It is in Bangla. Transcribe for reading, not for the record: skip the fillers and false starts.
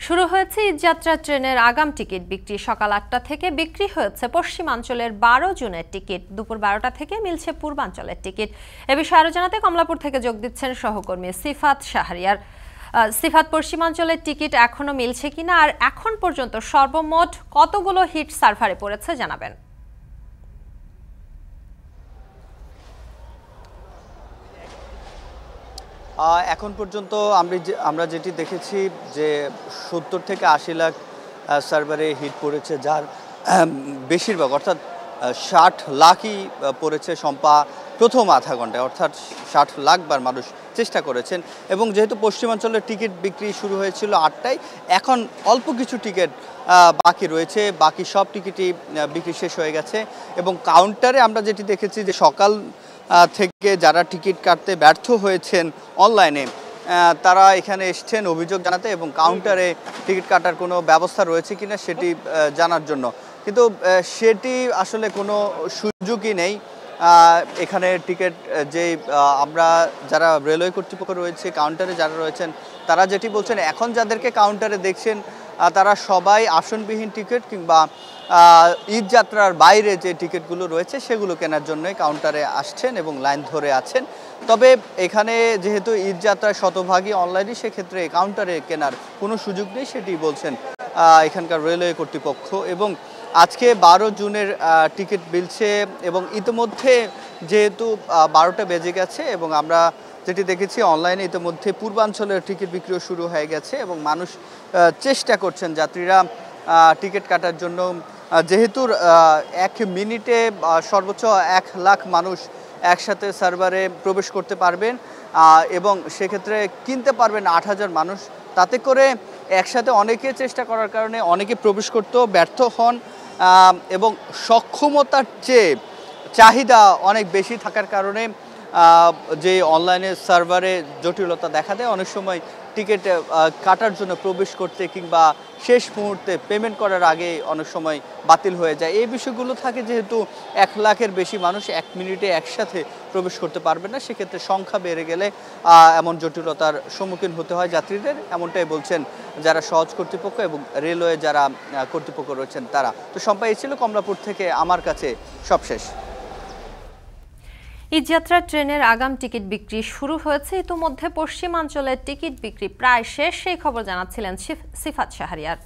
শুরু হয়েছে ঈদযাত্রা ট্রেনের আগাম টিকিট বিক্রি। সকাল ৮টা থেকে বিক্রি হয়েছে পশ্চিমাঞ্চলের ১২ জুনের টিকিট। দুপুর ১২টা থেকে মিলছে পূর্বাঞ্চলের টিকিট। এ বিষয়ে আরো জানাতে কমলাপুর থেকে যোগ দিচ্ছেন সহকর্মী সিফাত শাহরিয়ার। সিফাত, পশ্চিমাঞ্চলের টিকিট এখনো মিলছে কিনা আর এখন পর্যন্ত সর্বমোট কতগুলো হিট সার্ভারে পড়েছে জানাবেন। এখন পর্যন্ত আমরা যেটি দেখেছি যে ৭০ থেকে ৮০ লাখ সার্ভারে হিট পড়েছে, যার বেশিরভাগ অর্থাৎ ৬০ লাখই পড়েছে শম্পা প্রথম আধা ঘন্টায়, অর্থাৎ ৬০ লাখ বার মানুষ চেষ্টা করেছেন। এবং যেহেতু পশ্চিমাঞ্চলের টিকিট বিক্রি শুরু হয়েছিল ৮টায়, এখন অল্প কিছু টিকিট বাকি রয়েছে, বাকি সব টিকিটই বিক্রি শেষ হয়ে গেছে। এবং কাউন্টারে আমরা যেটি দেখেছি যে সকাল থেকে যারা টিকিট কাটতে ব্যর্থ হয়েছেন অনলাইনে, তারা এখানে এসছেন অভিযোগ জানাতে এবং কাউন্টারে টিকিট কাটার কোনো ব্যবস্থা রয়েছে কিনা সেটি জানার জন্য, কিন্তু সেটি আসলে কোনো সুযোগই নেই। এখানে টিকিট যে আমরা যারা রেলওয়ে কর্তৃপক্ষ রয়েছে, কাউন্টারে যারা রয়েছেন, তারা যেটি বলছেন, এখন যাদেরকে কাউন্টারে দেখছেন তারা সবাই আসনবিহীন টিকিট কিংবা ঈদযাত্রার বাইরে যে টিকিটগুলো রয়েছে সেগুলো কেনার জন্যই কাউন্টারে আসছেন এবং লাইন ধরে আছেন। তবে এখানে যেহেতু ঈদযাত্রায় শতভাগই অনলাইনে, সেক্ষেত্রে কাউন্টারে কেনার কোনো সুযোগ নেই, সেটি বলছেন এখানকার রেলওয়ে কর্তৃপক্ষ। এবং আজকে ১২ জুনের টিকিট মিলছে এবং ইতিমধ্যে যেহেতু ১২টা বেজে গেছে এবং আমরা যেটি দেখেছি অনলাইনে ইতিমধ্যে পূর্বাঞ্চলের টিকিট বিক্রিও শুরু হয়ে গেছে এবং মানুষ চেষ্টা করছেন, যাত্রীরা টিকিট কাটার জন্য। যেহেতু ১ মিনিটে সর্বোচ্চ ১ লাখ মানুষ একসাথে সার্ভারে প্রবেশ করতে পারবেন এবং সেক্ষেত্রে কিনতে পারবেন ৮,০০০ মানুষ। তাতে করে একসাথে অনেকে চেষ্টা করার কারণে অনেকে প্রবেশ করতেও ব্যর্থ হন এবং সক্ষমতার চেয়ে চাহিদা অনেক বেশি থাকার কারণে যে অনলাইনে সার্ভারে জটিলতা দেখা দেয়, অনেক সময় টিকিট কাটার জন্য প্রবেশ করতে কিংবা শেষ মুহূর্তে পেমেন্ট করার আগে অনেক সময় বাতিল হয়ে যায়। এই বিষয়গুলো থাকে, যেহেতু ১ লাখের বেশি মানুষ ১ মিনিটে একসাথে প্রবেশ করতে পারবে না, সেক্ষেত্রে সংখ্যা বেড়ে গেলে এমন জটিলতার সম্মুখীন হতে হয় যাত্রীদের, এমনটাই বলছেন যারা সহজ কর্তৃপক্ষ এবং রেলওয়ে যারা কর্তৃপক্ষ রয়েছেন তারা। তো শম্পা, এই ছিল কমলাপুর থেকে আমার কাছে সবশেষ। ঈদযাত্রা ট্রেনের আগাম টিকিট বিক্রি শুরু হয়েছে। ইতিমধ্যে পশ্চিমাঞ্চলের টিকিট বিক্রি প্রায় শেষ, সেই খবর জানাচ্ছিলেন সিফাত শাহরিয়ার।